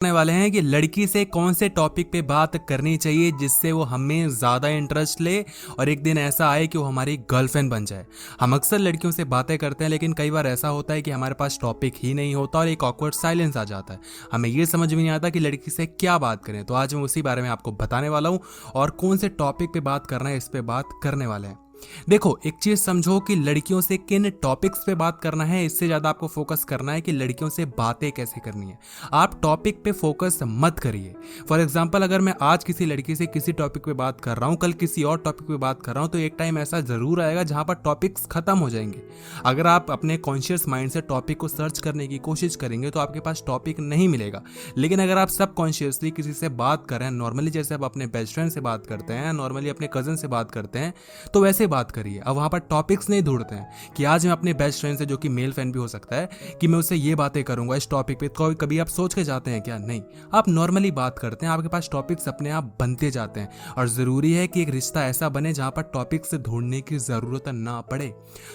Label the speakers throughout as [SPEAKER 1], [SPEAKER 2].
[SPEAKER 1] करने वाले हैं कि लड़की से कौन से टॉपिक पे बात करनी चाहिए जिससे वो हमें ज़्यादा इंटरेस्ट ले और एक दिन ऐसा आए कि वो हमारी गर्लफ्रेंड बन जाए। हम अक्सर लड़कियों से बातें करते हैं लेकिन कई बार ऐसा होता है कि हमारे पास टॉपिक ही नहीं होता और एक ऑकवर्ड साइलेंस आ जाता है। हमें ये समझ में नहीं आता कि लड़की से क्या बात करें। तो आज मैं उसी बारे में आपको बताने वाला हूँ और कौन से टॉपिक पे बात करना है इस पे बात करने वाले हैं। देखो, एक चीज समझो कि लड़कियों से किन टॉपिक्स पे बात करना है, इससे ज्यादा आपको फोकस करना है कि लड़कियों से बातें कैसे करनी है। आप टॉपिक पे फोकस मत करिए। फॉर एग्जांपल, अगर मैं आज किसी लड़की से किसी टॉपिक पे बात कर रहा हूँ, कल किसी और टॉपिक पे बात कर रहा हूँ, तो एक टाइम ऐसा जरूर आएगा जहां पर टॉपिक्स खत्म हो जाएंगे। अगर आप अपने कॉन्शियस माइंड से टॉपिक को सर्च करने की कोशिश करेंगे तो आपके पास टॉपिक नहीं मिलेगा। लेकिन अगर आप सब कॉन्शियसली किसी से बात कर रहे हैं, नॉर्मली जैसे आप अपने बेस्ट फ्रेंड से बात करते हैं, नॉर्मली अपने कजन से बात करते हैं, तो वैसे बात करिए। अब वहां पर टॉपिक्स नहीं ढूंढते हैं कि आज मैं अपने बेस्ट फ्रेंड से, जो कि मेल फ्रेंड भी हो सकता है, कि मैं उससे ये बातें करूंगा इस टॉपिक पे। कभी आप सोच के जाते हैं क्या? नहीं, आप नॉर्मली बात करते हैं, आपके पास टॉपिक्स अपने आप बनते जाते हैं। और जरूरी है कि एक रिश्ता ऐसा बने जहां पर टॉपिक्स ढूंढने की जरूरत ना पड़े।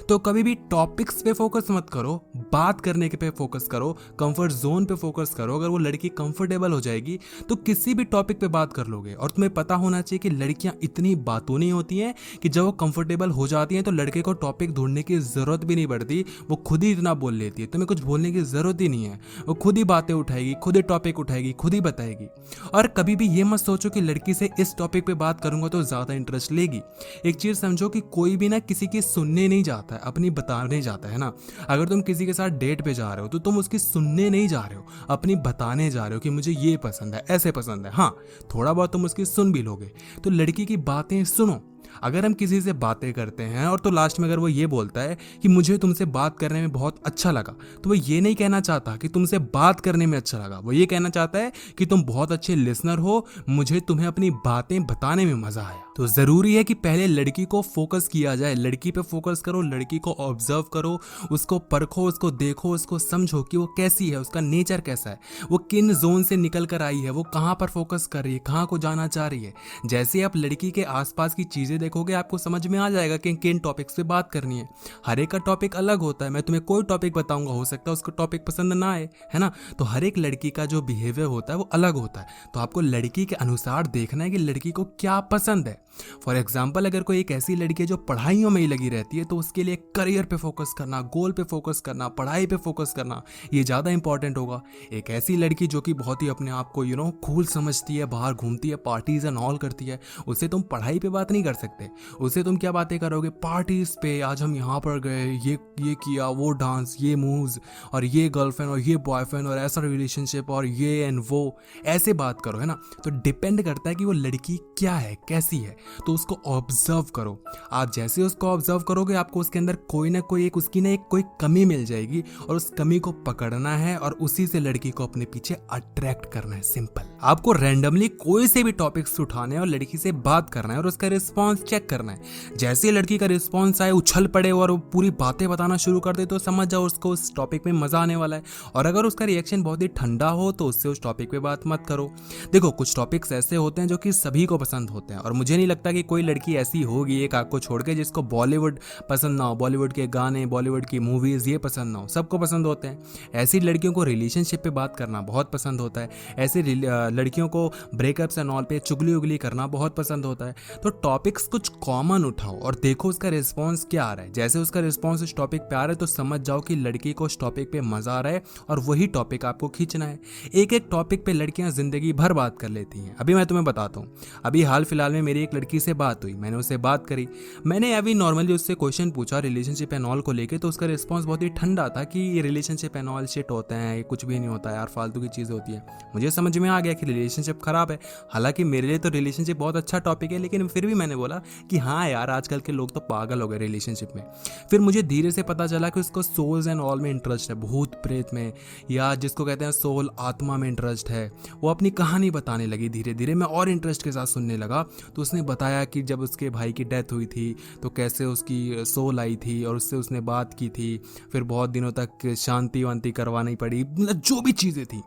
[SPEAKER 1] तो कभी भी टॉपिक्स पे फोकस मत करो, बात करने के पे फोकस करो, कंफर्ट जोन पे फोकस करो। अगर वो लड़की कंफर्टेबल हो जाएगी तो किसी भी टॉपिक पे बात कर लोगे। और तुम्हें पता होना चाहिए कि लड़कियां इतनी बातूनी होती हैं कि जब वो कंफर्टेबल हो जाती हैं तो लड़के को टॉपिक ढूंढने की जरूरत भी नहीं पड़ती, वो खुद ही इतना बोल लेती है। तुम्हें कुछ बोलने की जरूरत ही नहीं है, वो खुद ही बातें उठाएगी, खुद ही टॉपिक उठाएगी, खुद ही बताएगी। और कभी भी ये मत सोचो कि लड़की से इस टॉपिक पे बात करूंगा तो ज्यादा इंटरेस्ट लेगी। एक चीज समझो कि कोई भी ना किसी की सुनने नहीं जाता है, अपनी बताने जाता है ना। अगर तुम किसी के साथ डेट पे जा रहे हो तो तुम उसकी सुनने नहीं जा रहे हो, अपनी बताने जा रहे हो कि मुझे ये पसंद है, ऐसे पसंद है। हाँ, थोड़ा बहुत तुम उसकी सुन भी लोगे। तो लड़की की बातें सुनो। अगर हम किसी से बातें करते हैं और तो लास्ट में अगर वो ये बोलता है कि मुझे तुमसे बात करने में बहुत अच्छा लगा, तो वो ये नहीं कहना चाहता कि तुमसे बात करने में अच्छा लगा, वो ये कहना चाहता है कि तुम बहुत अच्छे लिसनर हो, मुझे तुम्हें अपनी बातें बताने में मजा आया। तो जरूरी है कि पहले लड़की को फोकस किया जाए। लड़की पे फोकस करो, लड़की को ऑब्जर्व करो, उसको परखो, उसको देखो, उसको समझो कि वो कैसी है, उसका नेचर कैसा है, वो किन जोन से निकल कर आई है, वो कहाँ पर फोकस कर रही है, कहाँ को जाना चाह रही है। जैसे आप लड़की के आसपास की चीजें देखोगे, आपको समझ में आ जाएगा कि किन टॉपिक्स पे बात करनी है। हर एक का टॉपिक अलग होता है। मैं तुम्हें कोई टॉपिक बताऊंगा, हो सकता है उसको टॉपिक पसंद ना आए, है ना। तो हर एक लड़की का जो बिहेवियर होता है वो अलग होता है। तो आपको लड़की के अनुसार देखना है कि लड़की को क्या पसंद है। फॉर एग्जाम्पल, अगर कोई एक ऐसी लड़की है जो पढ़ाइयों में ही लगी रहती है, तो उसके लिए करियर पे फोकस करना, गोल पे फोकस करना, पढ़ाई पे फोकस करना, ये ज्यादा इंपॉर्टेंट होगा। एक ऐसी लड़की जो कि बहुत ही अपने आप को कूल समझती है, बाहर घूमती है, पार्टीज एंड ऑल करती है, उससे तुम पढ़ाई पे बात नहीं कर सकते। उससे तुम क्या बातें करोगे? पार्टीज पे, आज हम यहाँ पर गए, ये किया, वो डांस, ये मूव्स, और ये गर्लफ्रेंड और ये बॉयफ्रेंड और ऐसा रिलेशनशिप और ये एंड वो, ऐसे बात करो, है ना। तो डिपेंड करता है कि वो लड़की क्या है, कैसी है। तो उसको ऑब्जर्व करो। आप जैसे उसको ऑब्जर्व करोगे, आपको उसके अंदर कोई ना कोई एक उसकी ना एक कोई कमी मिल जाएगी और उस कमी को पकड़ना है और उसी से लड़की को अपने पीछे अट्रैक्ट करना है। सिंपल। आपको रैंडमली कोई से भी टॉपिक्स उठाने और लड़की से बात करना है और उसका रिस्पॉन्स चेक करना है। जैसे लड़की का रिस्पॉन्स आए, उछल पड़े और वो पूरी बातें बताना शुरू कर दे, तो समझ जाओ उसको उस टॉपिक में मजा आने वाला है। और अगर उसका रिएक्शन बहुत ही ठंडा हो तो उससे उस टॉपिक पे बात मत करो। देखो, कुछ टॉपिक्स ऐसे होते हैं जो कि सभी को पसंद होते हैं और मुझे नहीं लगता कि कोई लड़की ऐसी होगी एक आग को छोड़ के जिसको बॉलीवुड पसंद ना हो, बॉलीवुड के गाने, बॉलीवुड की मूवीज ये पसंद ना हो। सबको पसंद होते हैं। ऐसी लड़कियों को रिलेशनशिप पे बात करना बहुत पसंद होता है। ऐसी लड़कियों को ब्रेकअप्स एंड ऑल पे चुगली उगली करना बहुत पसंद होता है। तो टॉपिक्स कुछ कॉमन उठाओ और देखो उसका रिस्पॉन्स क्या आ रहा है। जैसे उसका रिस्पॉन्स उस टॉपिक पे आ रहा है तो समझ जाओ कि लड़की को उस टॉपिक पे मजा आ रहा है और वही टॉपिक आपको खींचना है। एक एक टॉपिक पे लड़कियां जिंदगी भर बात कर लेती हैं। अभी मैं तुम्हें बताता हूँ, अभी हाल फिलहाल में मेरी एक लड़की से बात हुई, मैंने उससे बात करी, मैंने अभी नॉर्मली उससे क्वेश्चन पूछा रिलेशनशिप एंड ऑल को लेके, तो उसका रिस्पांस बहुत ही ठंडा था कि ये रिलेशनशिप एंड ऑल शिट होते हैं, ये कुछ भी नहीं होता है यार, फालतू की चीज़ होती है। मुझे समझ में आ गया कि रिलेशनशिप खराब है। हालांकि मेरे लिए तो रिलेशनशिप बहुत अच्छा टॉपिक है, लेकिन फिर भी मैंने बोला कि हाँ यार, आजकल के लोग तो पागल हो गए रिलेशनशिप में। फिर मुझे धीरे से पता चला कि उसको सोल्स एंड ऑल में इंटरेस्ट है, भूत प्रेत में, या जिसको कहते हैं सोल, आत्मा में इंटरेस्ट है। वो अपनी कहानी बताने लगी। धीरे धीरे मैं और इंटरेस्ट के साथ सुनने लगा। तो उसने बताया कि जब उसके भाई की डेथ हुई थी तो कैसे उसकी सोल आई थी और उससे उसने बात की थी, फिर बहुत दिनों तक शांति वांति करवानी पड़ी, मतलब जो भी चीज़ें थी।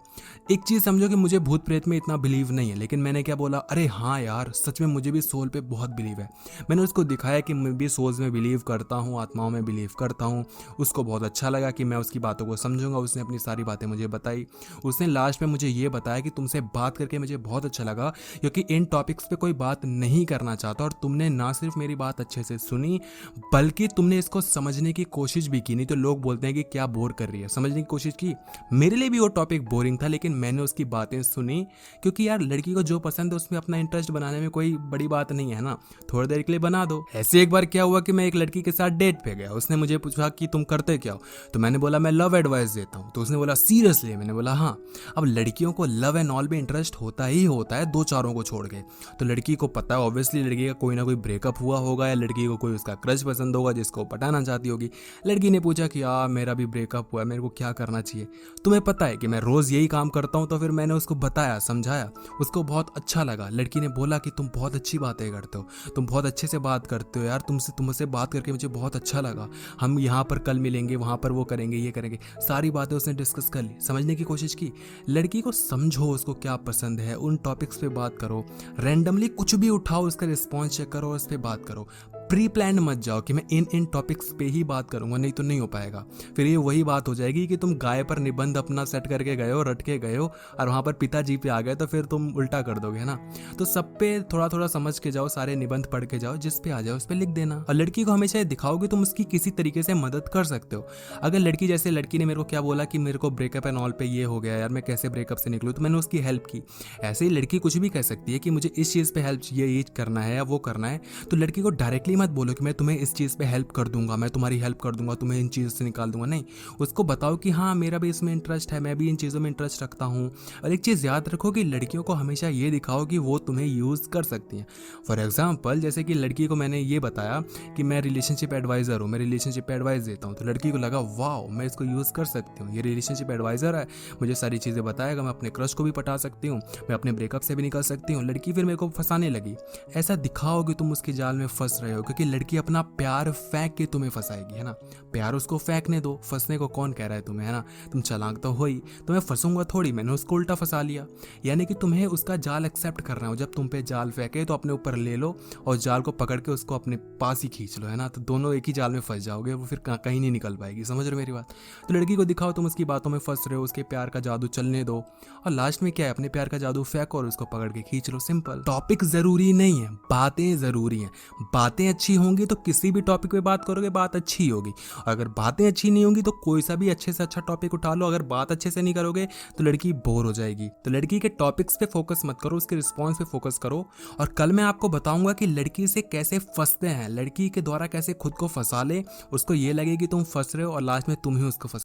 [SPEAKER 1] एक चीज़ समझो कि मुझे भूत प्रेत में इतना बिलीव नहीं है, लेकिन मैंने क्या बोला, अरे हाँ यार, सच में मुझे भी सोल पे बहुत बिलीव बिलीव है। मैंने उसको दिखाया कि मैं भी सोल्स में बिलीव करता हूँ, आत्माओं में बिलीव करता हूँ। उसको बहुत अच्छा लगा कि मैं उसकी बातों को समझूंगा। उसने अपनी सारी बातें मुझे बताई। उसने लास्ट में मुझे ये बताया कि तुमसे बात करके मुझे बहुत अच्छा लगा, क्योंकि इन टॉपिक्स पे कोई बात नहीं करना चाहता, और तुमने ना सिर्फ मेरी बात अच्छे से सुनी बल्कि तुमने इसको समझने की कोशिश भी की। नहीं तो लोग बोलते हैं कि क्या बोर कर रही है, समझने की कोशिश की। मेरे लिए भी वो टॉपिक बोरिंग था, लेकिन मैंने उसकी बातें सुनी, क्योंकि यार लड़की को जो पसंद है उसमें अपना इंटरेस्ट बनाने में कोई बड़ी बात नहीं है ना, थोड़ी देर के लिए बना दो। ऐसे एक बार क्या हुआ कि मैं एक लड़की के साथ डेट पे गया। उसने मुझे पूछा कि तुम करते क्या हो, तो मैंने बोला मैं लव एडवाइस देता हूँ। तो उसने बोला सीरियसली, मैंने बोला हाँ। अब लड़कियों को लव एंड ऑल में इंटरेस्ट होता ही होता है, दो चारों को छोड़ के। तो लड़की को पता है ऑब्वियसली लड़की का कोई ना कोई ब्रेकअप हुआ होगा, या लड़की को कोई उसका क्रश पसंद होगा जिसको पटाना चाहती होगी। लड़की ने पूछा कि मेरा भी ब्रेकअप हुआ है, मेरे को क्या करना चाहिए। तुम्हें पता है कि मैं रोज यही काम करता हूँ। तो फिर मैंने उसको बताया, समझाया, उसको बहुत अच्छा लगा। लड़की ने बोला कि तुम बहुत अच्छी बातें करते हो, तुम बहुत अच्छे से बात करते हो यार, तुमसे बात करके मुझे बहुत अच्छा लगा। हम यहाँ पर कल मिलेंगे, वहाँ पर वो करेंगे, ये करेंगे। सारी बातें उसने डिस्कस कर ली, समझने की कोशिश की। लड़की को समझो उसको क्या पसंद है, उन टॉपिक्स पे बात करो। रैंडमली कुछ भी उठाओ, उसका रिस्पॉन्स चेक करो और उस पर बात करो। प्री प्लान मत जाओ कि मैं इन टॉपिक्स पे ही बात करूंगा, नहीं तो नहीं हो पाएगा। फिर ये वही बात हो जाएगी कि तुम गाय पर निबंध अपना सेट करके गए हो, रट के गए हो, और वहाँ पर पिताजी पे आ गए, तो फिर तुम उल्टा कर दोगे, है ना। तो सब पे थोड़ा थोड़ा समझ के जाओ, सारे निबंध पढ़ के जाओ, जिस पे आ जाओ उस पे लिख देना। और लड़की को हमेशा दिखाओ कि तुम उसकी किसी तरीके से मदद कर सकते हो। अगर लड़की, जैसे लड़की ने मेरे को क्या बोला कि मेरे को ब्रेकअप एंड ऑल पे ये हो गया यार, मैं कैसे ब्रेकअप से निकलूँ, तो मैंने उसकी हेल्प की। ऐसे ही लड़की कुछ भी कह सकती है कि मुझे इस चीज़ पे हेल्प, ये करना है या वो करना है। तो लड़की को डायरेक्टली मत बोलो कि मैं तुम्हें इस चीज़ पे हेल्प कर दूंगा, मैं तुम्हारी हेल्प कर दूंगा, तुम्हें इन चीज़ों से निकाल दूंगा। नहीं, उसको बताओ कि हाँ मेरा भी इसमें इंटरेस्ट है, मैं भी इन चीज़ों में इंटरेस्ट रखता हूँ। और एक चीज़ याद रखो कि लड़कियों को हमेशा ये दिखाओ कि वो तुम्हें यूज़ कर सकती हैं। फॉर एग्जाम्पल, जैसे कि लड़की को मैंने ये बताया कि मैं रिलेशनशिप एडवाइज़र हूँ, मैं रिलेशनशिप एडवाइस देता हूँ। तो लड़की को लगा वाओ, मैं इसको यूज़ कर सकती हूँ, ये रिलेशनशिप एडवाइज़र है, मुझे सारी चीज़ें बताएगा, मैं अपने क्रश को भी पटा सकती हूँ, मैं अपने ब्रेकअप से भी निकल सकती हूँ। लड़की फिर मेरे को फंसाने लगी। ऐसा दिखाओ कि तुम उसके जाल में फंस रहे हो, क्योंकि लड़की अपना प्यार फेंक के तुम्हें फंसाएगी, है ना। प्यार उसको फेंकने दो, फंसने को कौन कह रहा है तुम्हें, है ना। तुम चालाक तो हो ही, तो मैं फंसूंगा थोड़ी, मैंने उसको उल्टा फंसा लिया। यानी कि तुम्हें उसका जाल एक्सेप्ट करना हो। जब तुम पे जाल फेंके तो अपने ऊपर ले लो और जाल को पकड़ के उसको अपने पास ही खींच लो, है ना। तो दोनों एक ही जाल में फंस जाओगे, वो फिर कहीं नहीं निकल पाएगी। समझ रहे हो मेरी बात। तो लड़की को दिखाओ तुम उसकी बातों में फंस रहे हो, उसके प्यार का जादू चलने दो, और लास्ट में क्या है, अपने प्यार का जादू फेंको और उसको पकड़ के खींच लो। सिंपल। टॉपिक जरूरी नहीं है, बातें जरूरी हैं। बातें अच्छी होंगी तो किसी भी टॉपिक पे बात करोगे, बात अच्छी होगी। और अगर बातें अच्छी नहीं होंगी तो कोई सा भी अच्छे से अच्छा टॉपिक उठा लो, अगर बात अच्छे से नहीं करोगे तो लड़की बोर हो जाएगी। तो लड़की के टॉपिक्स पे फोकस मत करो, उसके रिस्पॉन्स पे फोकस करो। और कल मैं आपको बताऊंगा कि लड़की से कैसे फंसते हैं, लड़की के द्वारा कैसे खुद को फंसा ले, उसको ये लगे कि तुम फंस रहे हो और लास्ट में तुम ही उसको फंस